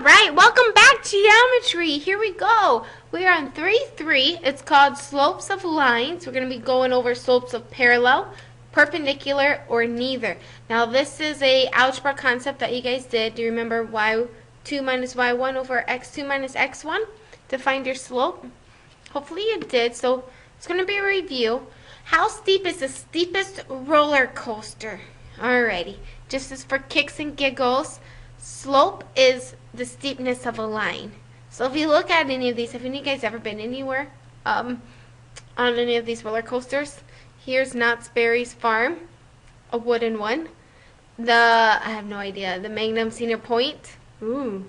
Alright, welcome back to geometry. Here we go. We are on 3-3. It's called slopes of lines. We're going to be going over slopes of parallel, perpendicular, or neither. Now this is a algebra concept that you guys did. Do you remember y2 minus y1 over x2 minus x1 to find your slope? Hopefully you did. So it's going to be a review. How steep is the steepest roller coaster? Alrighty, just as for kicks and giggles, slope is the steepness of a line. So if you look at any of these, have any of you guys ever been anywhere on any of these roller coasters? Here's Knott's Berry's Farm, a wooden one. I have no idea, the Magnum Cedar Point. Ooh.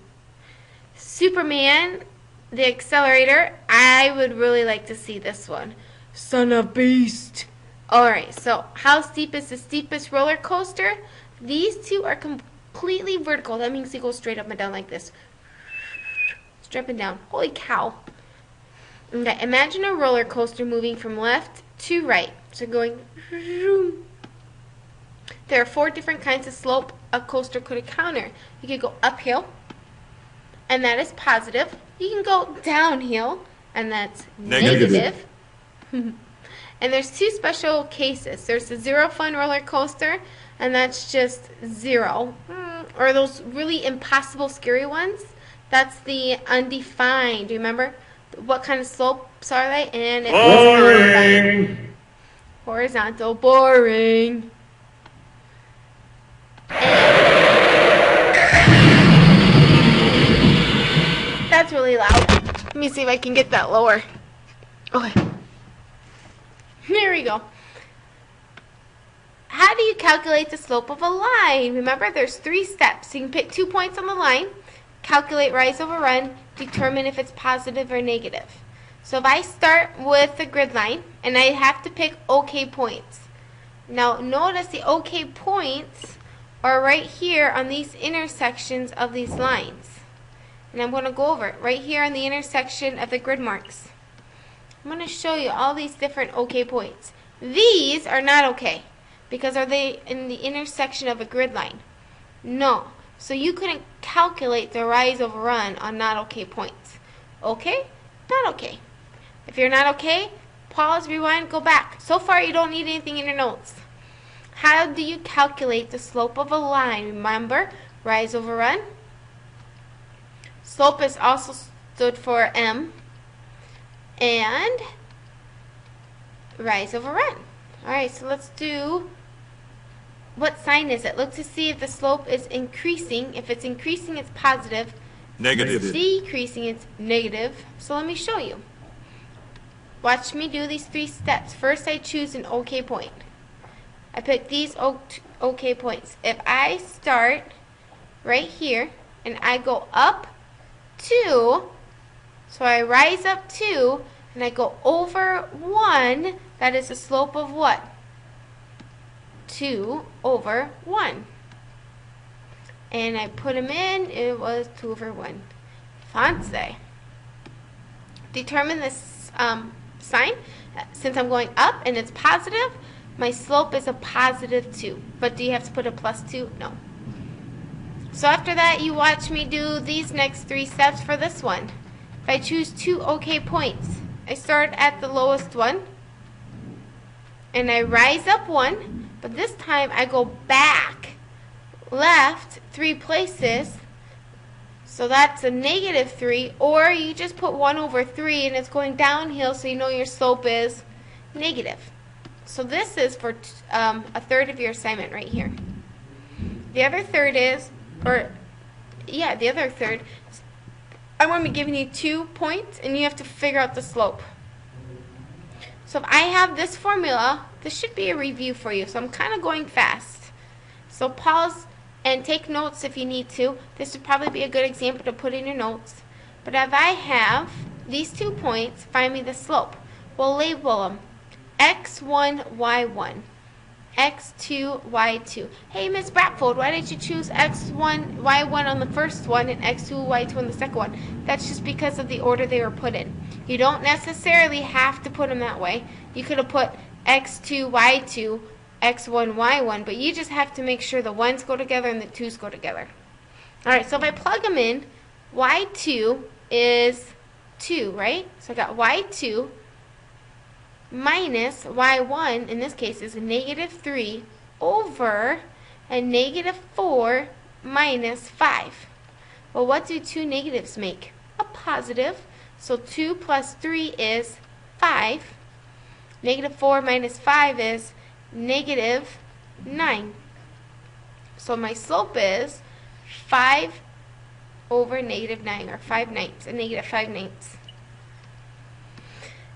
Superman, the accelerator. I would really like to see this one. Son of Beast. Alright, so how steep is the steepest roller coaster? These two are completely vertical. That means they go straight up and down like this. Straight up and down. Holy cow. Okay, imagine a roller coaster moving from left to right. So going. There are 4 different kinds of slope a coaster could encounter. You could go uphill, and that is positive. You can go downhill, and that's negative. And there's 2 special cases. There's the zero fun roller coaster, and that's just 0. Or those really impossible scary ones, that's the undefined. Do you remember what kind of slopes are they? And it's boring. Horizontal, boring. That's really loud. Let me see if I can get that lower. Okay. There we go. How do you calculate the slope of a line? Remember, there's 3 steps. You can pick 2 points on the line, calculate rise over run, determine if it's positive or negative. So if I start with the grid line, and I have to pick OK points. Now notice the OK points are right here on these intersections of these lines. And I'm going to go over it right here on the intersection of the grid marks. I'm going to show you all these different OK points. These are not OK, because are they in the intersection of a grid line? No. So you couldn't calculate the rise over run on not OK points. Okay? Not OK. If you're not OK, pause, rewind, go back. So far you don't need anything in your notes. How do you calculate the slope of a line? Remember, rise over run. Slope is also stood for m. And rise over run. Alright, so let's do, what sign is it? Look to see if the slope is increasing. If it's increasing, it's positive. Negative. If it's decreasing, it's negative. So let me show you. Watch me do these 3 steps. First, I choose an OK point. I pick these OK points. If I start right here and I go up 2, so I rise up 2 and I go over 1, that is the slope of what? 2 over 1. And I put them in, it was 2 over 1. Fancy. Determine this sign. Since I'm going up and it's positive, my slope is a positive 2. But do you have to put a plus 2? No. So after that, you watch me do these next 3 steps for this one. If I choose 2 OK points, I start at the lowest one, and I rise up 1, but this time I go back left 3 places, so that's a negative 3, or you just put 1 over 3 and it's going downhill, so you know your slope is negative. So this is for a third of your assignment right here. The other third is, the other third, I'm going to be giving you 2 points and you have to figure out the slope. So if I have this formula, this should be a review for you. So I'm kind of going fast. So pause and take notes if you need to. This would probably be a good example to put in your notes. But if I have these 2 points, find me the slope. We'll label them x1, y1. x2, y2. Hey, Miss Bradford, why did you choose x1, y1 on the first one and x2, y2 on the second one? That's just because of the order they were put in. You don't necessarily have to put them that way. You could have put x2, y2, x1, y1, but you just have to make sure the 1's go together and the 2's go together. Alright, so if I plug them in, y2 is 2, right? So I got y2 minus y1, in this case, is negative 3 over a negative 4 minus 5. Well, what do two negatives make? A positive. So 2 plus 3 is 5. Negative 4 minus 5 is negative 9. So my slope is 5 over negative 9, or 5/9, a negative 5/9.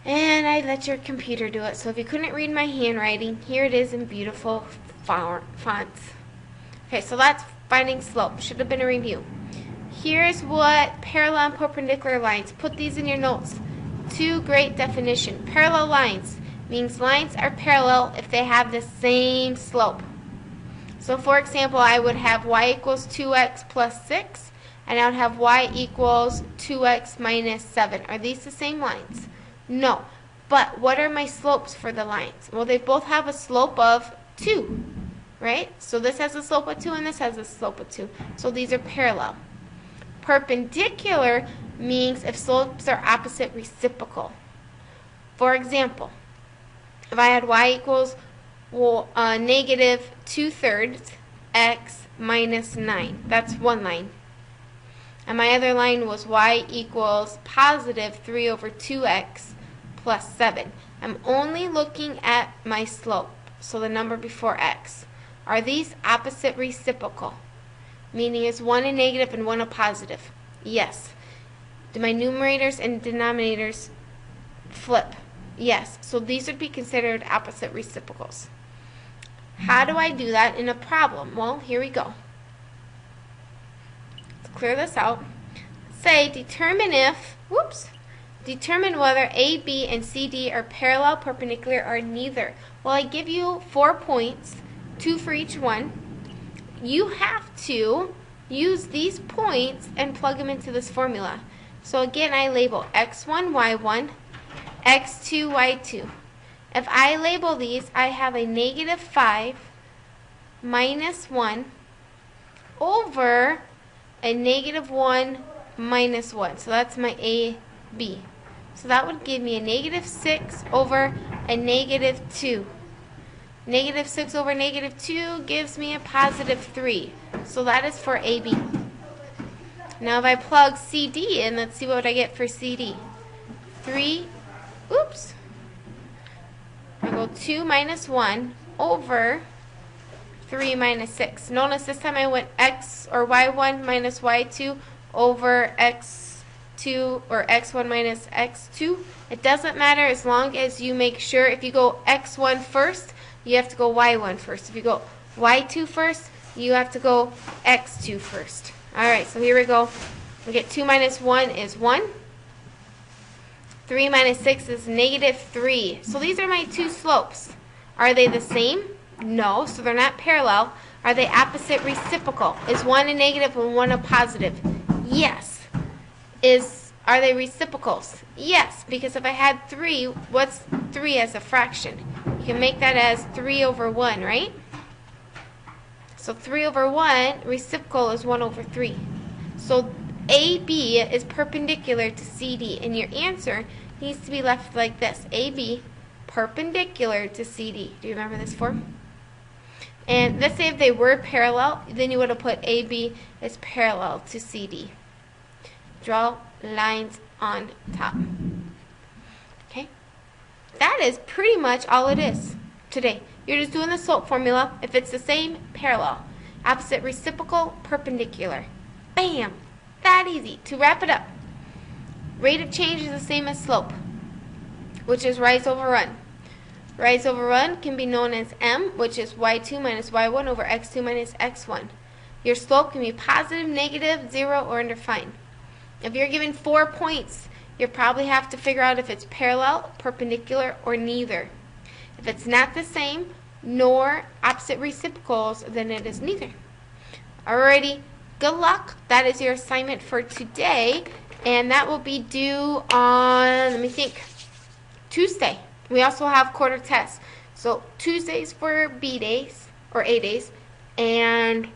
And I let your computer do it. So if you couldn't read my handwriting, here it is in beautiful fonts. Okay, so that's finding slope. Should have been a review. Here's what parallel and perpendicular lines. Put these in your notes. Two great definition. Parallel lines means lines are parallel if they have the same slope. So for example, I would have y equals 2x plus 6, and I would have y equals 2x minus 7. Are these the same lines? No. But what are my slopes for the lines? Well, they both have a slope of 2, right? So this has a slope of 2 and this has a slope of 2. So these are parallel. Perpendicular means if slopes are opposite reciprocal. For example, if I had y equals negative 2/3 x minus 9, that's one line. And my other line was y equals positive 3 over 2x plus 7. I'm only looking at my slope, so the number before x. Are these opposite reciprocal? Meaning is one a negative and one a positive? Yes. Do my numerators and denominators flip? Yes. So these would be considered opposite reciprocals. How do I do that in a problem? Well, here we go. Let's clear this out. Say determine whether A, B, and C, D are parallel, perpendicular, or neither. Well, I give you 4 points, 2 for each one. You have to use these points and plug them into this formula. So again, I label x1, y1, x2, y2. If I label these, I have a negative 5 minus 1 over a negative 1 minus 1. So that's my A, B. So that would give me a negative 6 over a negative 2. Negative 6 over negative 2 gives me a positive 3. So that is for AB. Now if I plug CD in, let's see what I get for CD. 3, I go 2 minus 1 over 3 minus 6. Notice this time I went x or y1 minus y2 over x2 or x1 minus x2. It doesn't matter as long as you make sure if you go x1 first, you have to go y1 first. If you go y2 first, you have to go x2 first. Alright, so here we go. We get 2 minus 1 is 1. 3 minus 6 is negative 3. So these are my two slopes. Are they the same? No, so they're not parallel. Are they opposite reciprocal? Is one a negative and one a positive? Yes. Are they reciprocals? Yes, because if I had 3, what's 3 as a fraction? You can make that as 3 over 1, right? So 3 over 1, reciprocal is 1 over 3. So AB is perpendicular to CD, and your answer needs to be left like this. AB perpendicular to CD. Do you remember this form? And let's say if they were parallel, then you would have put AB as parallel to CD. Draw lines on top. Okay? That is pretty much all it is today. You're just doing the slope formula. If it's the same, parallel. Opposite, reciprocal, perpendicular. Bam! That easy. To wrap it up, rate of change is the same as slope, which is rise over run. Rise over run can be known as M, which is y2 minus y1 over x2 minus x1. Your slope can be positive, negative, 0, or undefined. If you're given 4 points, you probably have to figure out if it's parallel, perpendicular, or neither. If it's not the same, nor opposite reciprocals, then it is neither. Alrighty, good luck. That is your assignment for today, and that will be due on, let me think, Tuesday. We also have quarter tests. So Tuesdays for B days, or A days, and I'm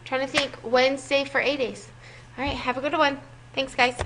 trying to think, Wednesday for A days. All right, have a good one. Thanks, guys.